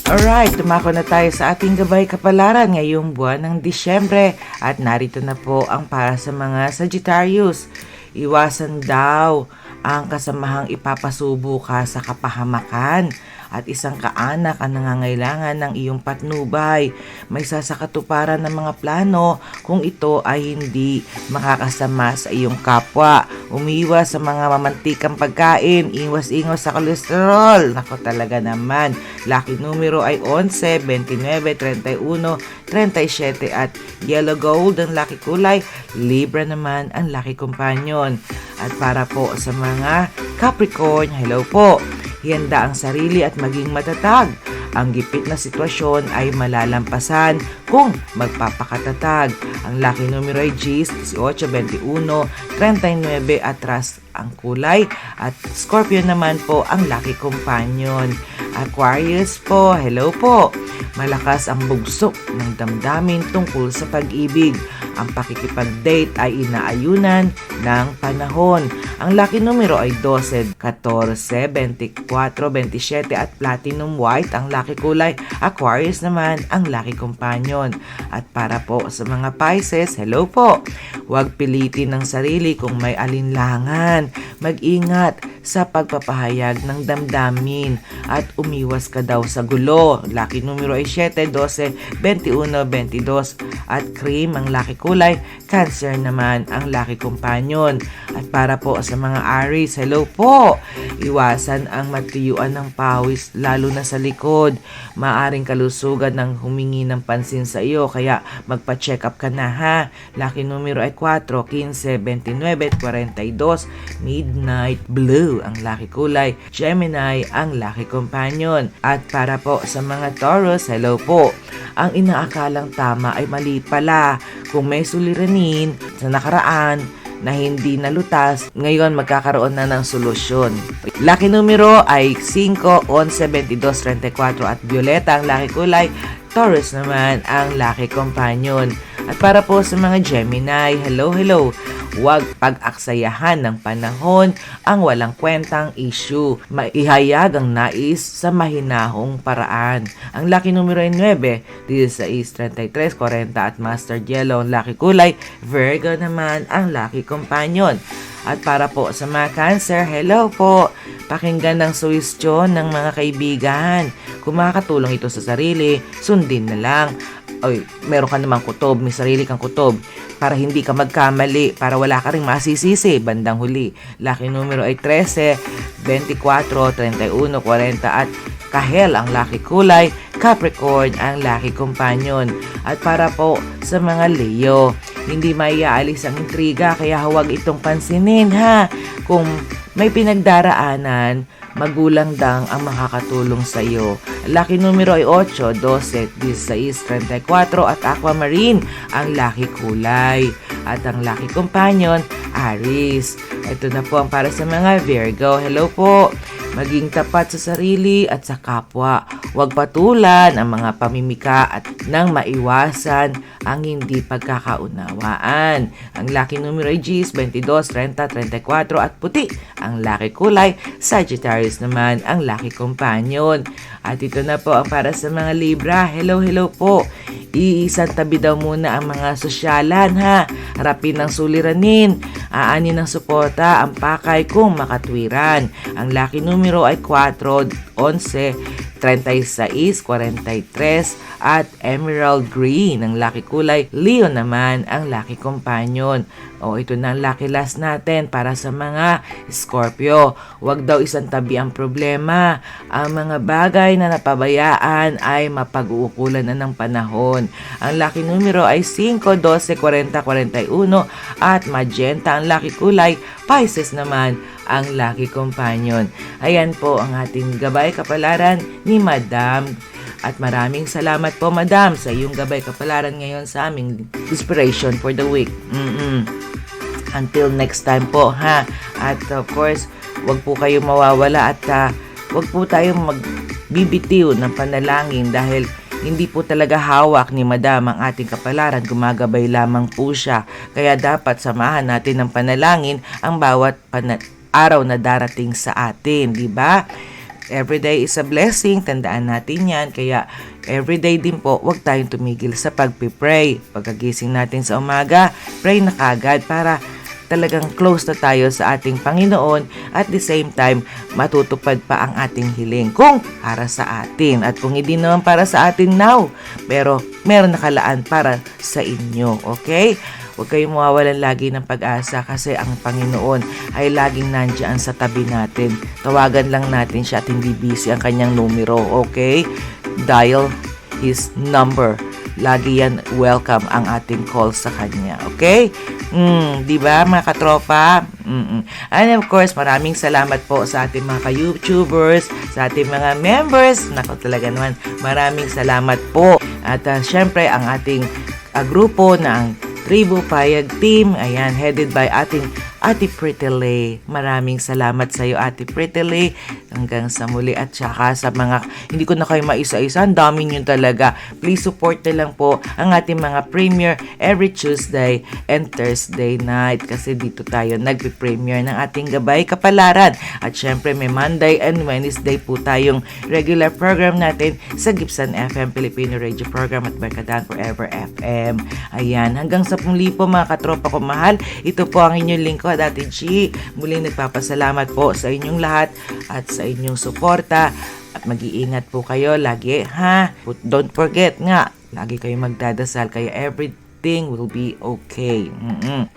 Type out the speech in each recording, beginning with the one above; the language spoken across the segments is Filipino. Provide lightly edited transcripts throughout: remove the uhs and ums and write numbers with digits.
Alright, tumako na tayo sa ating gabay kapalaran ngayong buwan ng Disyembre at narito na po ang para sa mga Sagittarius. Iwasan daw ang kasamahang ipapasubo ka sa kapahamakan at isang kaanak ang nangangailangan ng iyong patnubay. May sasakatuparan ng mga plano kung ito ay hindi makakasama sa iyong kapwa. Umiwas sa mga mamantikang pagkain, iwas-iwas sa kolesterol. Nako talaga naman. Lucky numero ay 11, 29, 31, 37 at yellow gold ang lucky kulay. Libra naman ang lucky companion. At para po sa mga Capricorn, hello po. Hihanda ang sarili at maging matatag. Ang gipit na sitwasyon ay malalampasan kung magpapakatatag. Ang lucky numero ay Gs, 18, 21, 39 at ras ang kulay. At Scorpio naman po ang lucky companion. Aquarius po, hello po. Malakas ang bugsok ng damdamin tungkol sa pag-ibig. Ang pakikipag-date ay inaayunan ng panahon. Ang lucky numero ay 12, 14, 24, 27 at platinum white ang lucky kulay. Aquarius naman ang lucky companion. At para po sa mga Pisces, hello po. Huwag pilitin ng sarili kung may alinlangan. Mag-ingat sa pagpapahayag ng damdamin at umiwas ka daw sa gulo. Lucky numero ay 7, 12, 21, 22 at cream ang lucky kulay. Cancer naman ang lucky companion. At para po sa mga Aries, hello po. Iwasan ang matiyuan ng pawis lalo na sa likod. Maaring kalusugan ng humingi ng pansin sa iyo kaya magpa-check up ka na ha. Lucky numero ay 4, 15, 29, 42, midnight blue ang lucky kulay. Gemini ang lucky companion. At para po sa mga Taurus, hello po. Ang inaakalang tama ay mali pala. Kung may suliranin sa nakaraan na hindi nalutas, ngayon magkakaroon na ng solusyon. Lucky numero ay 5, 11, 22, 34 at violeta ang lucky kulay. Taurus naman ang lucky companion. At para po sa mga Gemini, hello. Huwag pag-aksayahan ng panahon ang walang kwentang issue. Maihayag ang nais sa mahinahong paraan. Ang lucky numero ay 9, 16, 33, 40 at mustard yellow ang lucky kulay. Virgo naman ang lucky companion. At para po sa mga Cancer, hello po. Pakinggan ng suwestyon ng mga kaibigan. Kung makakatulong ito sa sarili, sundin na lang. Oy, meron ka namang kutob, may sarili kang kutob para hindi ka magkamali, para wala ka ring masisisi bandang huli. Lucky numero ay 13, 24, 31, 40 at kahel ang lucky kulay. Capricorn ang lucky companion. At para po sa mga Leo, hindi maiaalis ang intriga kaya huwag itong pansinin ha. Kung may pinagdaraanan, magulang dang ang makakatulong sa iyo. Lucky numero ay 8, 12, 16, 34 at aquamarine ang lucky kulay. At ang lucky companion, Aries. Ito na po ang para sa mga Virgo. Hello po. Maging tapat sa sarili at sa kapwa. Huwag patulan ang mga pamimika at nang maiwasan ang hindi pagkakaunawaan. Ang lucky numero ay Gs, 22, 30, 34 at puti ang lucky kulay. Sagittarius naman ang lucky companion. At ito na po ang para sa mga Libra. Hello po. Iisang tabi daw muna ang mga sosyalan ha. Harapin ng suliranin. Aanin ng suporta ang pakay kung makatwiran. Ang lucky numero ay 4, 11, 36, 43 at emerald green ang lucky kulay. Leo naman ang lucky companion. O ito na ang lucky last natin para sa mga Scorpio. Huwag daw isang tabi ang problema. Ang mga bagay na napabayaan ay mapag-uukulan na ng panahon. Ang lucky numero ay 5, 12, 40, 41 at magenta ang lucky kulay. Pisces naman ang lucky companion. Ayan po ang ating gabay kapalaran ni Madam. At maraming salamat po Madam sa iyong gabay kapalaran ngayon sa aming inspiration for the week. Until next time po ha. At of course, wag po kayong mawawala at wag po tayong magbibitiw ng panalangin dahil hindi po talaga hawak ni Madam ang ating kapalaran, gumagabay lamang po siya. Kaya dapat samahan natin ng panalangin ang bawat araw na darating sa atin, di ba? Everyday is a blessing, tandaan natin yan. Kaya everyday din po, huwag tayong tumigil sa pagpipray. Pagkagising natin sa umaga, pray na kagad para talagang close na tayo sa ating Panginoon, at the same time, matutupad pa ang ating hiling kung para sa atin. At kung hindi naman para sa atin now, pero meron nakalaan para sa inyo. Okay? Huwag kayong mawawalan lagi ng pag-asa kasi ang Panginoon ay laging nandiyan sa tabi natin. Tawagan lang natin siya at hindi busy ang kanyang numero, okay? Dial his number. Lagi yan welcome ang ating call sa kanya, okay? Di ba mga katropa? And of course, maraming salamat po sa ating mga ka-YouTubers, sa ating mga members. Nako talaga naman, maraming salamat po. At syempre, ang ating grupo na ang Tribu Payag Team, ayan, headed by ating Ate Pretty Lay. Maraming salamat sa iyo, Ate Pretty Lay. Hanggang sa muli, at saka sa mga, hindi ko na kayo maisa-isa, ang dami nyo talaga. Please support na lang po ang ating mga premiere every Tuesday and Thursday night. Kasi dito tayo nagpe-premiere ng ating Gabay Kapalaran. At syempre may Monday and Wednesday po tayong regular program natin sa Gibson FM Filipino Radio Program at Barkadahan Forever FM. Ayan, hanggang sa muli po mga katropa ko mahal. Ito po ang inyong lingkod, Ate G. Muling nagpapasalamat po sa inyong lahat at sa inyong suporta, at mag-iingat po kayo lagi, ha? But don't forget nga, lagi kayo magdadasal, kaya everything will be okay.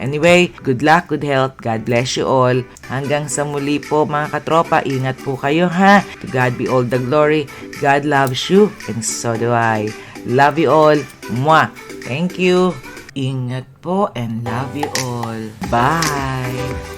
Anyway, good luck, good health, God bless you all. Hanggang sa muli po mga katropa, ingat po kayo, ha? To God be all the glory. God loves you and so do I. Love you all. Mwah! Thank you. Ingat po and love you all. Bye!